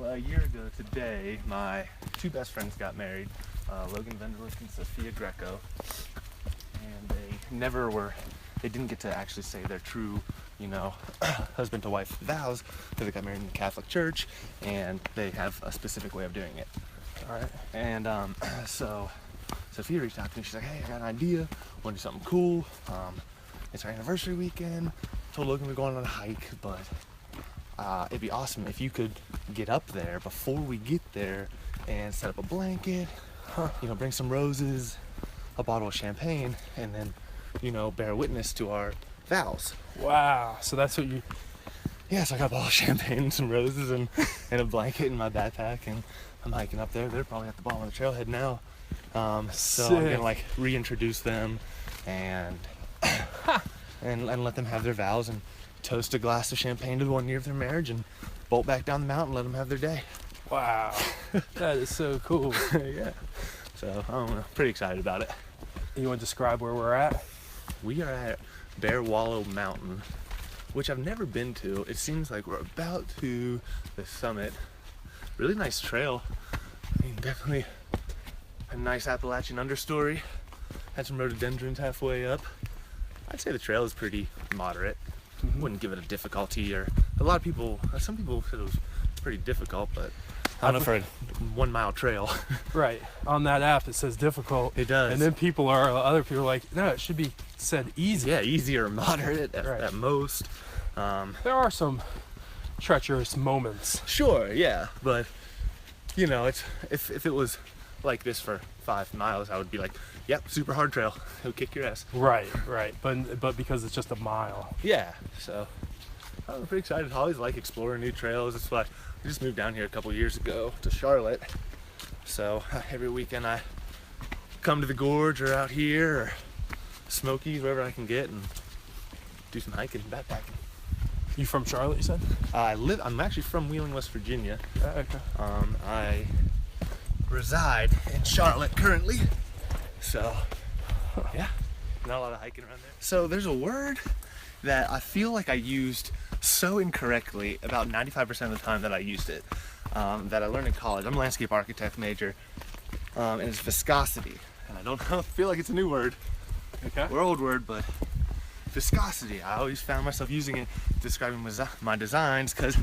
Well, a year ago today, my two best friends got married, Logan Venderlick and Sophia Greco, and they didn't get to actually say their true, husband to wife vows, because they got married in the Catholic Church, and they have a specific way of doing it. All right. And so Sophia reached out to me. She's like, hey, I got an idea. Want to do something cool. It's our anniversary weekend. Told Logan we're going on a hike, but it'd be awesome if you could get up there before we get there and set up a blanket, bring some roses, a bottle of champagne, and then, bear witness to our vows. Wow. So that's what you... Yeah, so I got a bottle of champagne and some roses and a blanket in my backpack, and I'm hiking up there. They're probably at the bottom of the trailhead now. So I'm gonna reintroduce them and let them have their vows and toast a glass of champagne to the 1 year of their marriage and bolt back down the mountain and let them have their day. Wow. That is so cool. Yeah. So I'm pretty excited about it. You want to describe where we're at? We are at Bearwallow Mountain, which I've never been to. It seems like we're about to the summit. Really nice trail. I mean, definitely a nice Appalachian understory. Had some rhododendrons halfway up. I'd say the trail is pretty moderate. Wouldn't give it a difficulty, or some people said it was pretty difficult, but I don't know for a 1 mile trail. Right. On that app it says difficult. It does. And then other people are like, no, it should be said easy. Yeah, easy or moderate at most. There are some treacherous moments. Sure, yeah, but it's if it was like this for 5 miles, I would be like, yep, super hard trail. It'll kick your ass. Right. But because it's just a mile. Yeah, so I'm pretty excited. I always like exploring new trails. That's why we just moved down here a couple years ago to Charlotte. So every weekend I come to the gorge or out here or Smokies, wherever I can get, and do some hiking and backpacking. You from Charlotte, you said? I'm actually from Wheeling, West Virginia. Okay. I reside in Charlotte currently. So, yeah, not a lot of hiking around there. So there's a word that I feel like I used so incorrectly about 95% of the time that I used it, that I learned in college. I'm a landscape architect major, and it's viscosity. And I don't feel like it's a new word, or old word, but viscosity. I always found myself using it describing my designs, because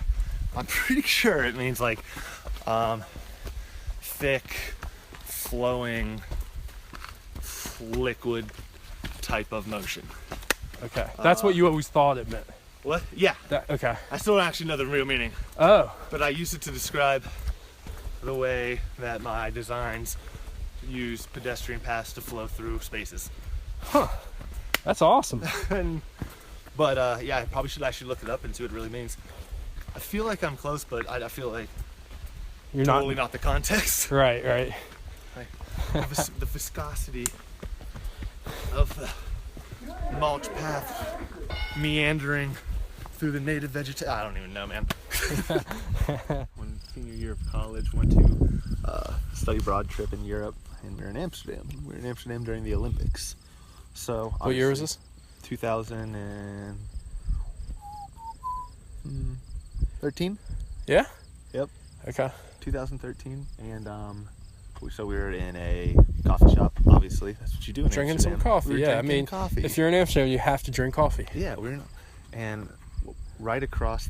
I'm pretty sure it means like thick, flowing, liquid type of motion. Okay. That's what you always thought it meant. What? Yeah. Okay. I still don't actually know the real meaning. Oh. But I used it to describe the way that my designs use pedestrian paths to flow through spaces. Huh. That's awesome. But yeah, I should look it up and see what it really means. I feel like I'm close, but I feel like You're totally not the context. Right. Like, the viscosity of the mulch path meandering through the native vegetation. I don't even know, man. One senior year of college, went to study abroad trip in Europe, and we were in Amsterdam. We were in Amsterdam during the Olympics. So what year was this? 2013. Yeah. Yep. Okay. 2013, and so we were in a coffee shop. Obviously, that's what you do in Drinking Amsterdam. some coffee. We were Yeah, drinking coffee. If you're in Amsterdam, you have to drink coffee. Yeah, and right across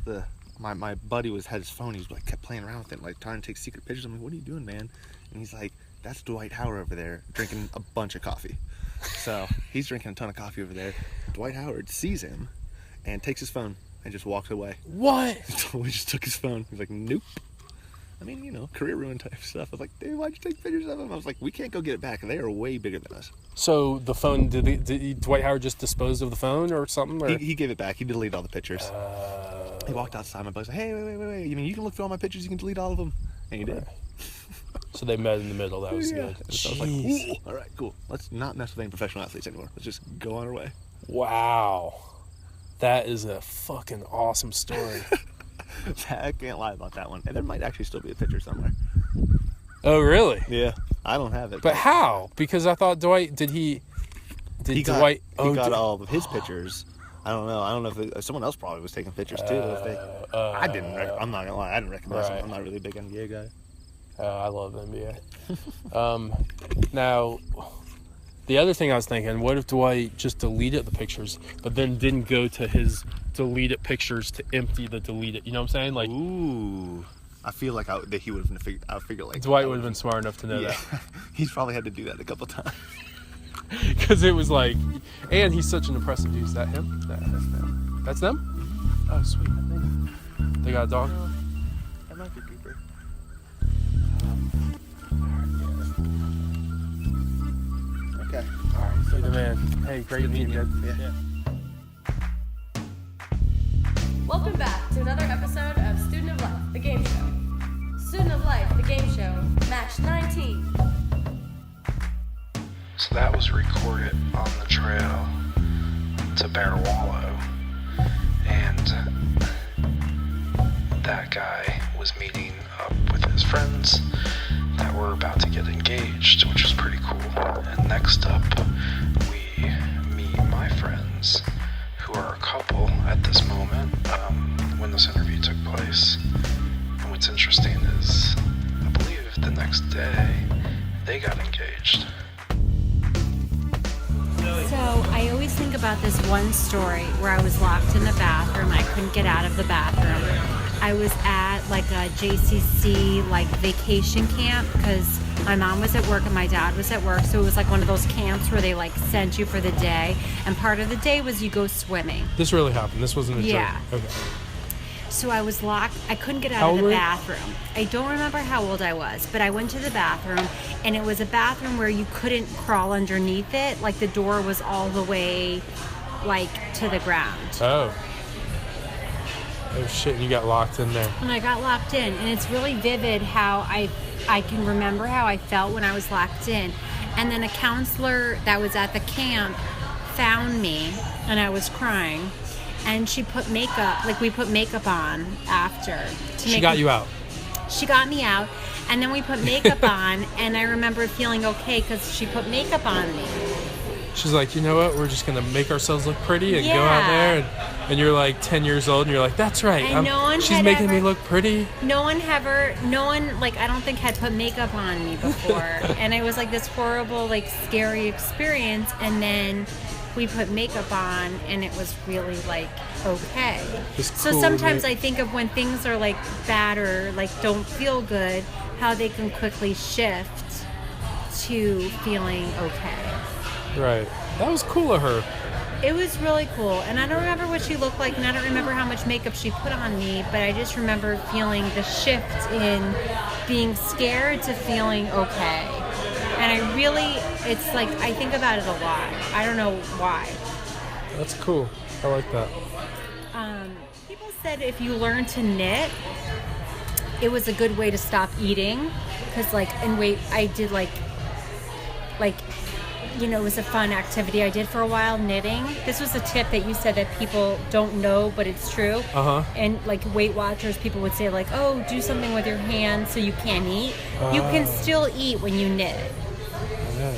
my buddy had his phone. He was kept playing around with it, trying to take secret pictures. I'm like, what are you doing, man? And he's like, that's Dwight Howard over there drinking a bunch of coffee. So he's drinking a ton of coffee over there. Dwight Howard sees him and takes his phone and just walks away. What? So we just took his phone. He's like, nope. I mean, career ruin type stuff. I was like, dude, why'd you take pictures of him? I was like, we can't go get it back. They are way bigger than us. So the phone, did Dwight Howard just dispose of the phone or something? Or? He gave it back. He deleted all the pictures. He walked outside. My buddy's like, hey, wait. You mean you can look through all my pictures? You can delete all of them? And he did. So they met in the middle. That was good. So I was like, ooh, all right, cool. Let's not mess with any professional athletes anymore. Let's just go on our way. Wow. That is a fucking awesome story. I can't lie about that one. And there might actually still be a picture somewhere. Oh, really? Yeah. I don't have it. But how? Because I thought Dwight, he got all of his pictures I don't know if someone else probably was taking pictures too. I didn't. I'm not gonna lie. I didn't recognize them. I'm not really a big NBA guy. I love the NBA. Now, the other thing I was thinking, what if Dwight just deleted the pictures, but then didn't go to his deleted pictures to empty the deleted? You know what I'm saying? Like, ooh. I feel like that he would have figured. I figure like Dwight would have been smart enough to know that. He's probably had to do that a couple times. Because it was like, and he's such an impressive dude. Is that him? That's them. That's them? Oh, sweet. They got a dog? That might be Cooper. Okay. All right. You're the man. Hey, great meeting you. Yeah. Welcome back to another episode of Student of Life, the game show. Student of Life, the game show, match 19. So that was recorded on the trail to Bearwallow, and that guy was meeting up with his friends that were about to get engaged, which was pretty cool. And next up, we meet my friends, who are a couple at this moment, when this interview took place. And what's interesting is, I believe the next day, they got engaged. So I always think about this one story where I was locked in the bathroom. I couldn't get out of the bathroom. I was at like a JCC like vacation camp because my mom was at work and my dad was at work. So it was like one of those camps where they like sent you for the day. And part of the day was you go swimming. This really happened. This wasn't a joke. Yeah. Okay. So I was locked. I couldn't get out of the bathroom. I don't remember how old I was, but I went to the bathroom, and it was a bathroom where you couldn't crawl underneath it. Like the door was all the way, like, to the ground. Oh shit! You got locked in there. And I got locked in, and it's really vivid how I can remember how I felt when I was locked in. And then a counselor that was at the camp found me, and I was crying. And she put makeup, like we put makeup on after. She got you out. She got me out, and then we put makeup on, and I remember feeling okay because she put makeup on me. She's like, you know what? We're just gonna make ourselves look pretty and go out there, and you're like 10 years old, and you're like, that's right. And she's making me look pretty. No one, like, I don't think had put makeup on me before, and it was like this horrible, like, scary experience, and then we put makeup on, and it was really like okay. So cool, sometimes I think of when things are like bad or like don't feel good, how they can quickly shift to feeling okay. Right. That was cool of her. It was really cool, and I don't remember what she looked like, and I don't remember how much makeup she put on me, but I just remember feeling the shift in being scared to feeling okay. And I really, it's like, I think about it a lot. I don't know why. That's cool. I like that. People said if you learn to knit, it was a good way to stop eating. Because, like, and wait, I did, like, you know, it was a fun activity I did for a while, knitting. This was a tip that you said that people don't know, but it's true. Uh-huh. And, like, Weight Watchers, people would say, like, oh, do something with your hands so you can't eat. You can still eat when you knit. Yeah.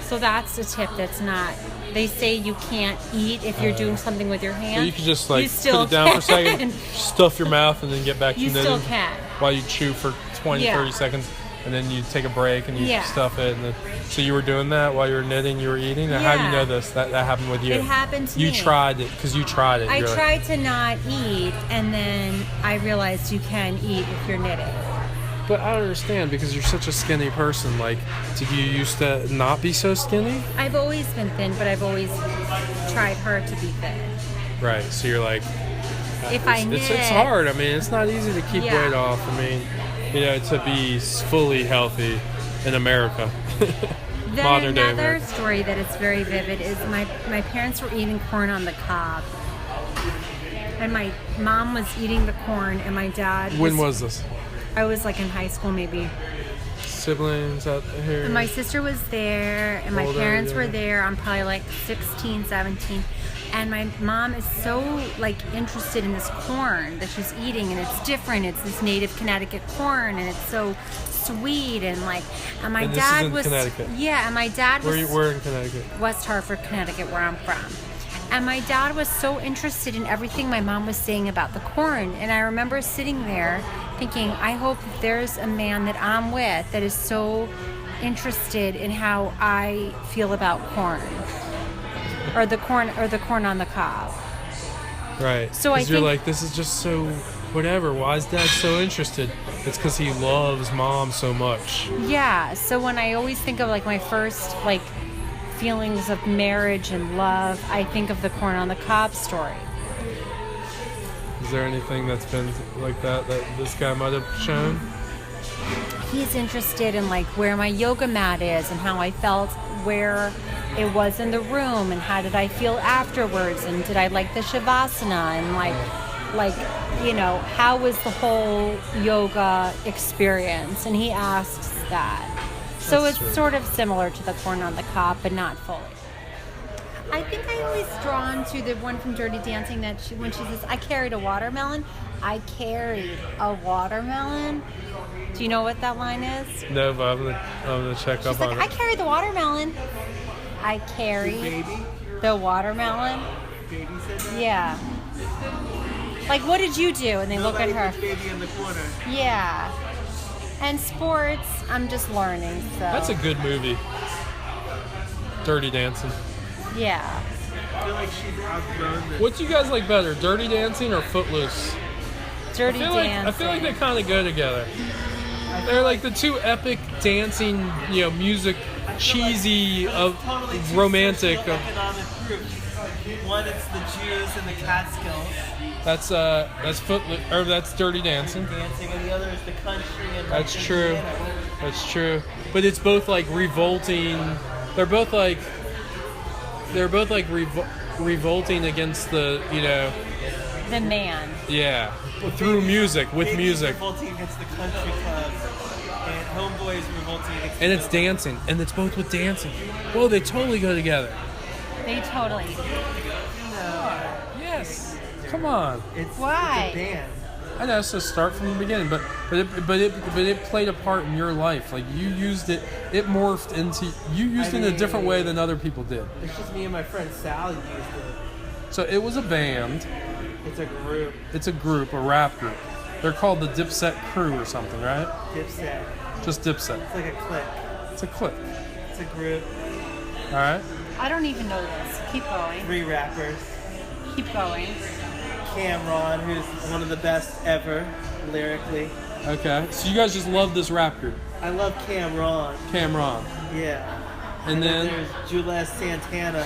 So that's a tip that's not... They say you can't eat if you're doing something with your hands. So you can just, like, put it down for a second, stuff your mouth, and then get back to knitting. You still can. While you chew for 20, 30 seconds, and then you take a break and you stuff it. And then, so you were doing that while you were knitting, you were eating? Now, how do you know this? That happened with you? It happened to me. You tried it, because you tried it. I tried to not eat, and then I realized you can eat if you're knitting. But I don't understand, because you're such a skinny person. Like, did you used to not be so skinny? I've always been thin, but I've always tried hard to be thin. Right, so you're like... If I knit... It's hard. I mean, it's not easy to keep weight off. I mean, you know, to be fully healthy in America. Then Modern day another America. story that is very vivid is my parents were eating corn on the cob. And my mom was eating the corn, and my dad When was this? I was like in high school, maybe. Siblings out here? And my sister was there, and my parents were there. I'm probably like 16, 17. And my mom is so like interested in this corn that she's eating, and it's different. It's this native Connecticut corn, and it's so sweet, and like, and my dad was Connecticut. Yeah, and my dad was Where in Connecticut? West Hartford, Connecticut, where I'm from. And my dad was so interested in everything my mom was saying about the corn. And I remember sitting there thinking, I hope that there's a man that I'm with that is so interested in how I feel about corn. Or the corn on the cob. Right. So I Because you're think- like, this is just so whatever. Why is Dad so interested? It's because he loves Mom so much. Yeah. So when I always think of like my first like feelings of marriage and love, I think of the corn on the cob story. Is there anything that's been like that this guy might have shown? He's interested in like where my yoga mat is and how I felt where it was in the room and how did I feel afterwards and did I like the shavasana and like you know, how was the whole yoga experience? And he asks that. So That's it's true. sort of similar to the corn on the cob, but not fully. I think I always drawn to the one from Dirty Dancing that when she says, I carried a watermelon. I carried a watermelon. Do you know what that line is? No, but I'm gonna check She's up like, on I it. carried the watermelon. I carried the watermelon. Baby said that? Yeah. Like, what did you do? And they look at her. Baby in the corner. Yeah. And sports, I'm just learning, so. That's a good movie. Dirty Dancing. Yeah. I feel like she's outgrown this. What do you guys like better, Dirty Dancing or Footloose? Dirty Dancing. I feel like they kind of go together. They're like the two epic dancing, you know, music, cheesy, romantic. Economic groups. One, it's the Jews and the Catskills That's Footloose, or that's Dirty Dancing. dancing, and the other is the country and That's like, true. Indiana. That's true. But it's both like revolting. They're both like revolting against the, you know, The man. yeah, through music, with Baby's music. revolting against the country clubs, and Homeboy's revolting against. And it's dancing, and it's both with dancing. Whoa, they totally go together. They totally. Yes. Come on. It's Why? It's a band. I know, so start from the beginning, but it played a part in your life. Like you used it, it morphed into you used it in a different way than other people did. It's just me and my friend Sal used it. So it was a band. It's a group. It's a group, a rap group. They're called the Dipset Crew or something, right? Dipset. Just Dipset. It's like a clique. It's a clique. It's a group. All right. I don't even know this. Keep going. 3 rappers. Keep going. Cameron, who's one of the best ever lyrically. Okay. So you guys just love this rap group, I love Cameron. Cameron. Yeah. And then, there's Jules Santana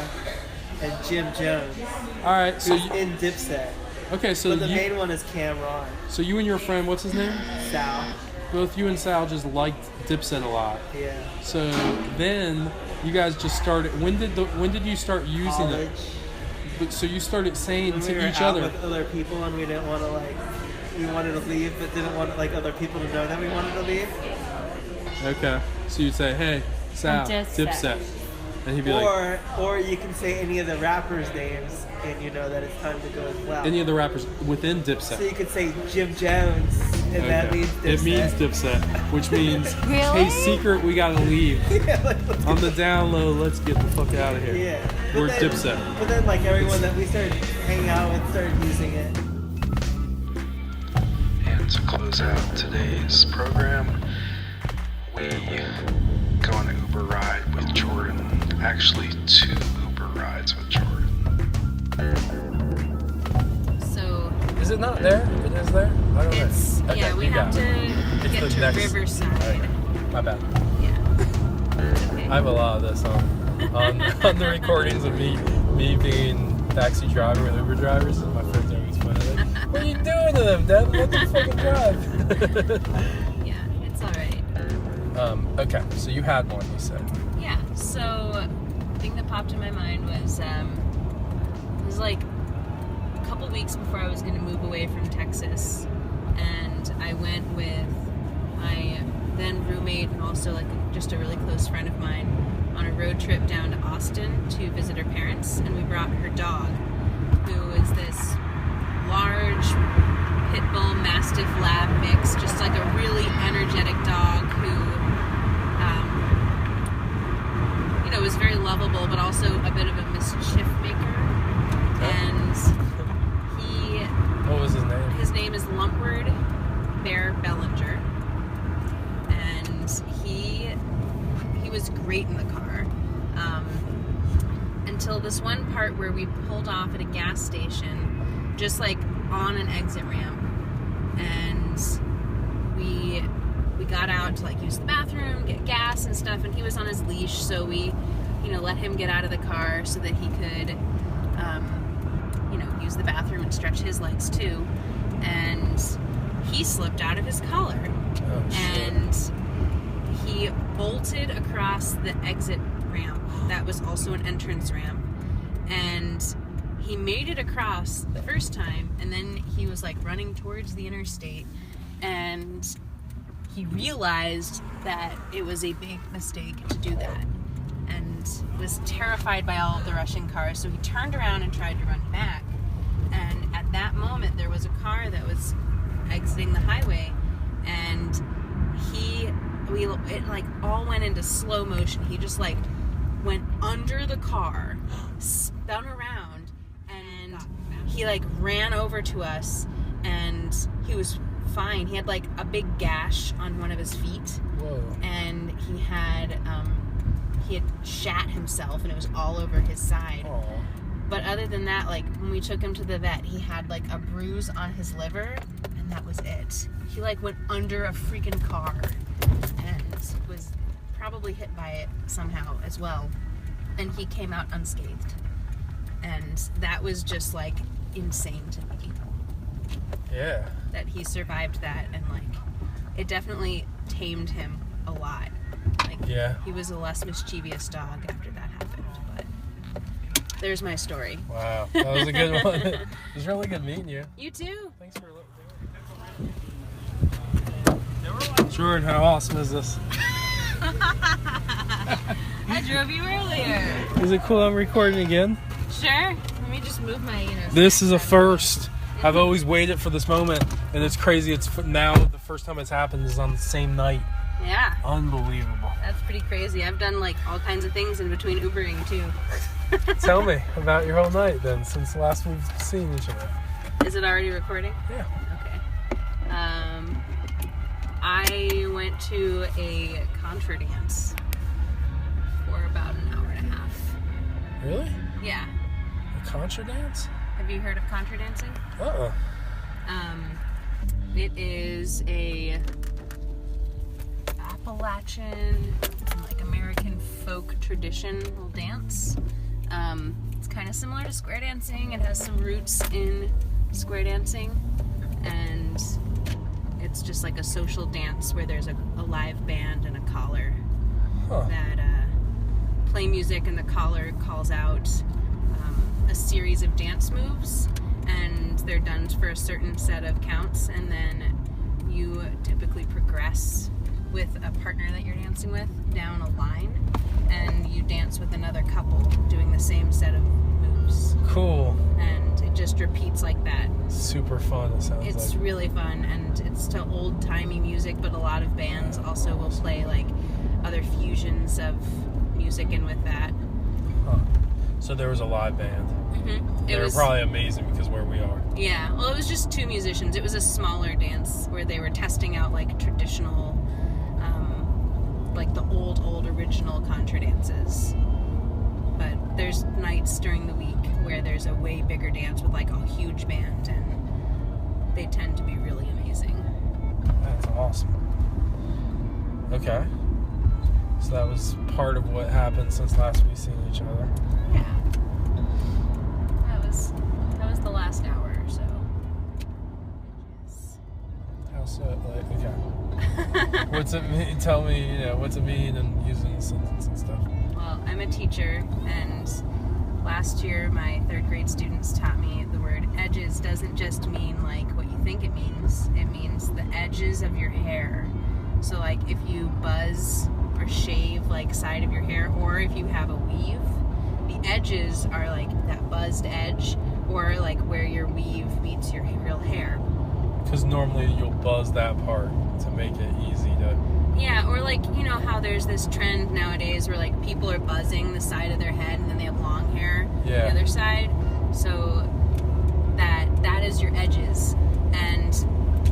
and Jim Jones, all right. So who's you, in Dipset. okay. So But the you, main one is Cameron. so you and your friend, what's his name? Sal. Both you and Sal just liked Dipset a lot. Yeah. So then you guys just started. When did you start using College. it? But so you started saying When we to were each out other. with other people and we didn't want to we wanted to leave but didn't want other people to know that we wanted to leave. Okay. So you'd say, "Hey, Sal, Dipset. Dipset," and he'd be like, Or you can say any of the rappers' names and you know that it's time to go as well. "Any of the rappers within So Dipset." you could say Jim Jones and that Okay. means Dipset. It means Dipset, which means, Really? "Hey, secret, we gotta leave." Yeah, like, On the down low, let's get the fuck out of here. yeah. We're But then- Dipset. But then like everyone that we started hanging out with started using it. And to close out today's program, we go on an Uber ride with Jordan. Actually, 2 Uber rides with Jordan. So Is it not there? It is there? I don't it's know. Okay, yeah, we you have got to it. get the to next- Riverside. My bad. Yeah. It's okay. I have a lot of this on the recordings of me being taxi driver with Uber drivers, and my friends always funny like, "What are you doing to them, Dad? Let them fucking drive." Yeah, it's all right. Okay, so you had one, you said. Yeah. So the thing that popped in my mind was it was like a couple weeks before I was going to move away from Texas, and I went with my then roommate and also like just a really close friend of mine on a road trip down to Austin to visit her parents, and we brought her dog, who is this large pit bull mastiff lab mix, just like a really energetic dog who was very lovable but also a bit of a mischief maker. was great in the car. Until this one part where we pulled off at a gas station, just like on an exit ramp, and we got out to like use the bathroom, get gas and stuff, and he was on his leash, so we, let him get out of the car so that he could, use the bathroom and stretch his legs too. And he slipped out of his collar, and he bolted across the exit ramp that was also an entrance ramp, and he made it across the first time, and then he was like running towards the interstate, and he realized that it was a big mistake to do that, and was terrified by all of the rushing cars, so he turned around and tried to run back. And at that moment there was a car that was exiting the highway, and it like all went into slow motion. He just like went under the car, spun around, and he like ran over to us, and he was fine. He had like a big gash on one of his feet. Whoa. And he had shat himself, and it was all over his side. Aww. But other than that, like when we took him to the vet, he had like a bruise on his liver, and that was it. He like went under a freaking car and was probably hit by it somehow as well, and he came out unscathed. And that was just like insane to me. Yeah. That he survived that, and like it definitely tamed him a lot. Like, yeah, he was a less mischievous dog after that happened. But there's my story. Wow, that was a good one. It was really good meeting you. You too. Thanks for listening. Jordan, how awesome is this? I drove you earlier. Is it cool I'm recording again? Sure. Let me just move my, This is a first. I've always waited for this moment, and it's crazy. It's now the first time it's happened is on the same night. Yeah. Unbelievable. That's pretty crazy. I've done like all kinds of things in between Ubering too. Tell me about your whole night then, since last we've seen each other. Is it already recording? Yeah. Okay. I went to a contra dance for about an hour and a half. Really? Yeah. A contra dance? Have you heard of contra dancing? Uh-uh. It is a Appalachian, like American folk traditional dance. It's kind of similar to square dancing. It has some roots in square dancing, and it's just like a social dance where there's a live band and a caller that play music, and the caller calls out a series of dance moves, and they're done for a certain set of counts, and then you typically progress with a partner that you're dancing with down a line, and you dance with another couple doing the same set of moves. Cool. And it just repeats like that. Super fun, it sounds like. It's really fun, and it's to old-timey music, but a lot of bands also will play like other fusions of music in with that. Huh. So there was a live band. Mm-hmm. They were probably amazing because where we are. Yeah, well, it was just two musicians. It was a smaller dance where they were testing out like traditional, like the old original contra dances. But there's nights during the week where there's a way bigger dance with like a huge band, and they tend to be really amazing. That's awesome. Okay. So that was part of what happened since last we seen each other. Yeah. That was the last hour or so. How so? Like, okay. What's it mean? Tell me, what's it mean and using the sentence and stuff. Well, I'm a teacher, and last year my 3rd grade students taught me the word edges doesn't just mean like what you think it means. It means the edges of your hair. So like if you buzz or shave like side of your hair, or if you have a weave, the edges are like that buzzed edge, or like where your weave meets your real hair. Because normally you'll buzz that part to make it easy to... Yeah, or like, how there's this trend nowadays where like people are buzzing the side of their head and then they have long hair on the other side. So that is your edges. And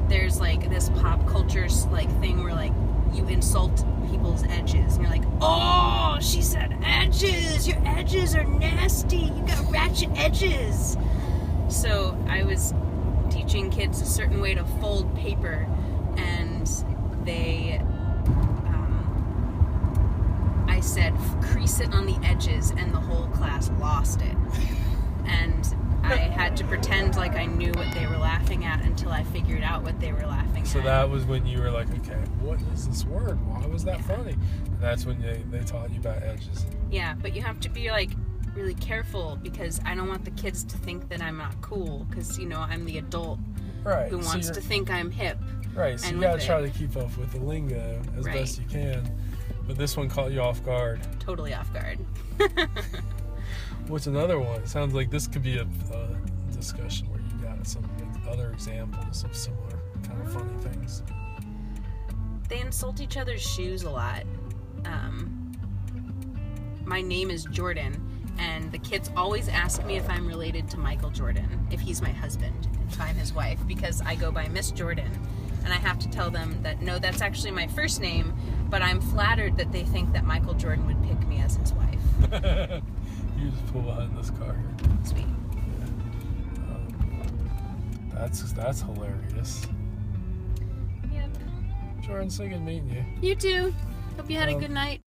there's like this pop culture like thing where like you insult people's edges and you're like, oh, she said edges, your edges are nasty, you got ratchet edges. So I was teaching kids a certain way to fold paper, and they I said crease it on the edges, and the whole class lost it. And I had to pretend like I knew what they were laughing at until I figured out what they were laughing at. So that was when you were like, okay, what is this word? Why was that funny? And that's when they taught you about edges. Yeah, but you have to be like really careful, because I don't want the kids to think that I'm not cool, because, you know, I'm the adult Right. who wants to think I'm hip. Right, so and you gotta with try it. to keep up with the lingo as Right. best you can. But this one caught you off guard. Totally off guard. What's another one? Sounds like this could be a discussion where you got some other examples of similar kind of funny things. They insult each other's shoes a lot. My name is Jordan, and the kids always ask me if I'm related to Michael Jordan, if he's my husband, if I'm his wife, because I go by Miss Jordan. And I have to tell them that, no, that's actually my first name, but I'm flattered that they think that Michael Jordan would pick me as his wife. You just pull behind this car here. Sweet. That's hilarious. Yep. Jordan, so good meeting you. You too. Hope you had a good night.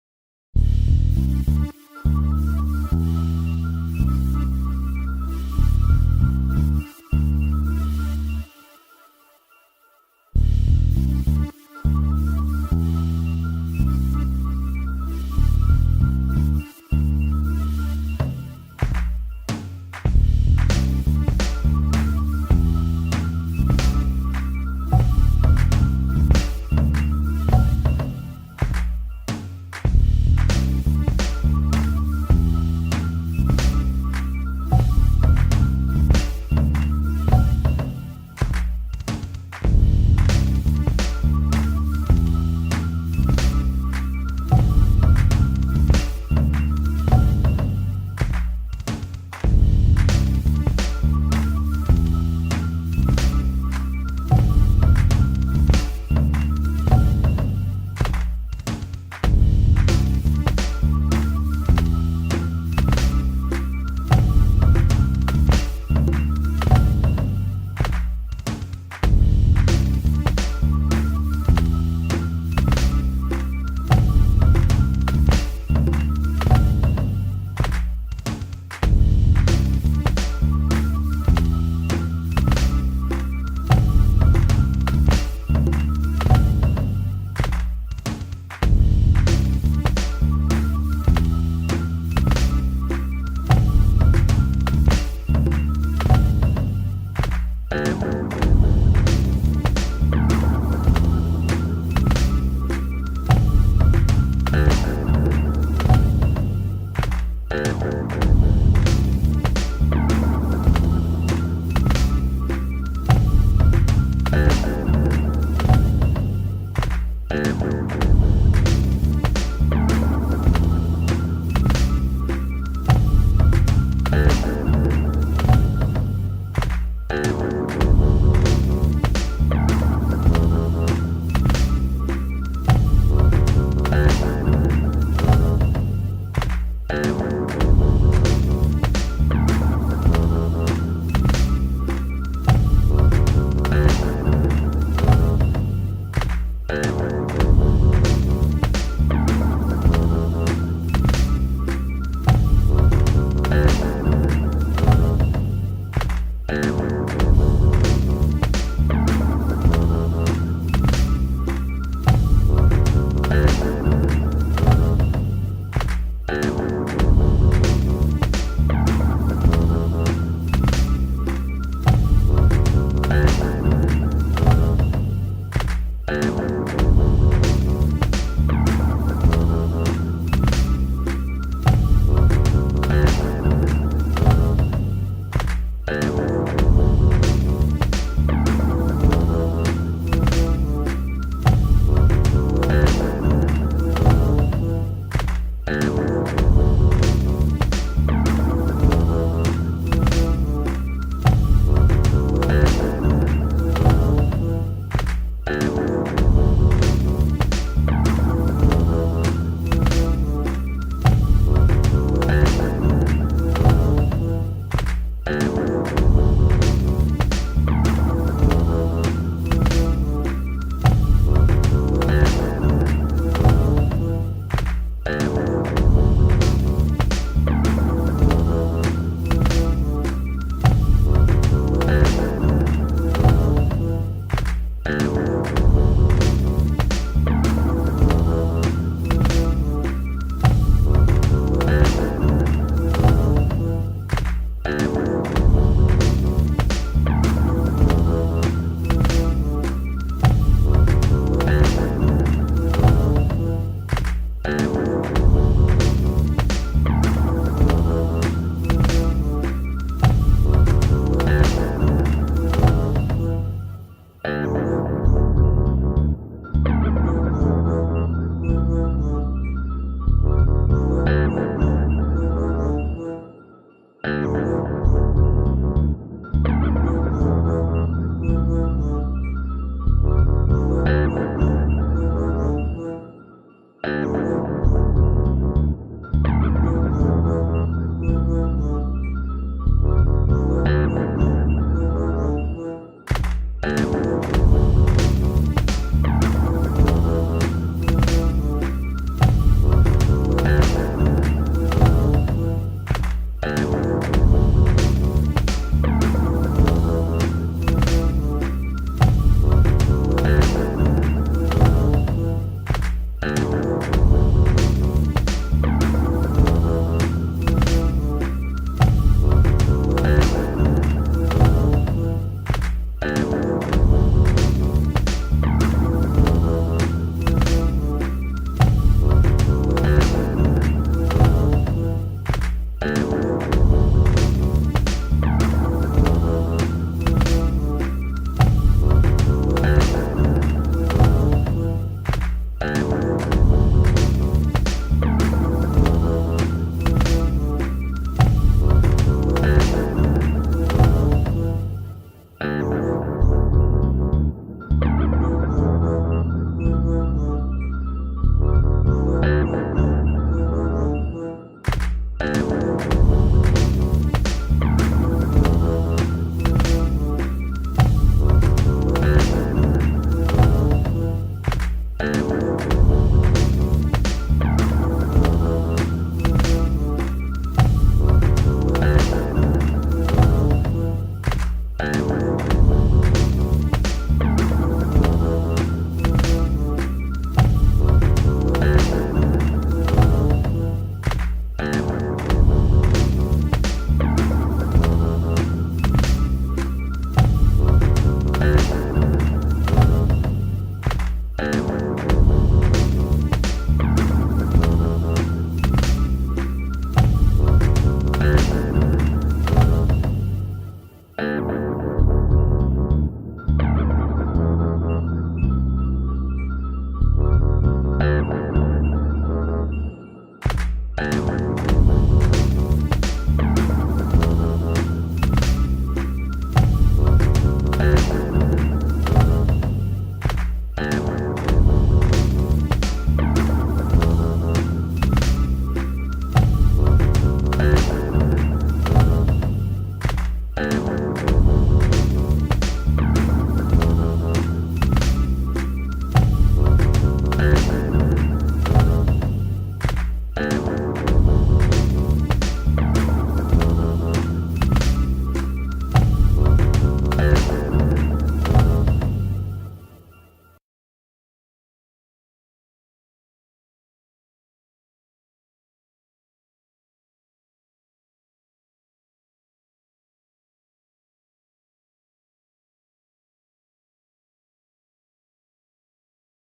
Bearwallow.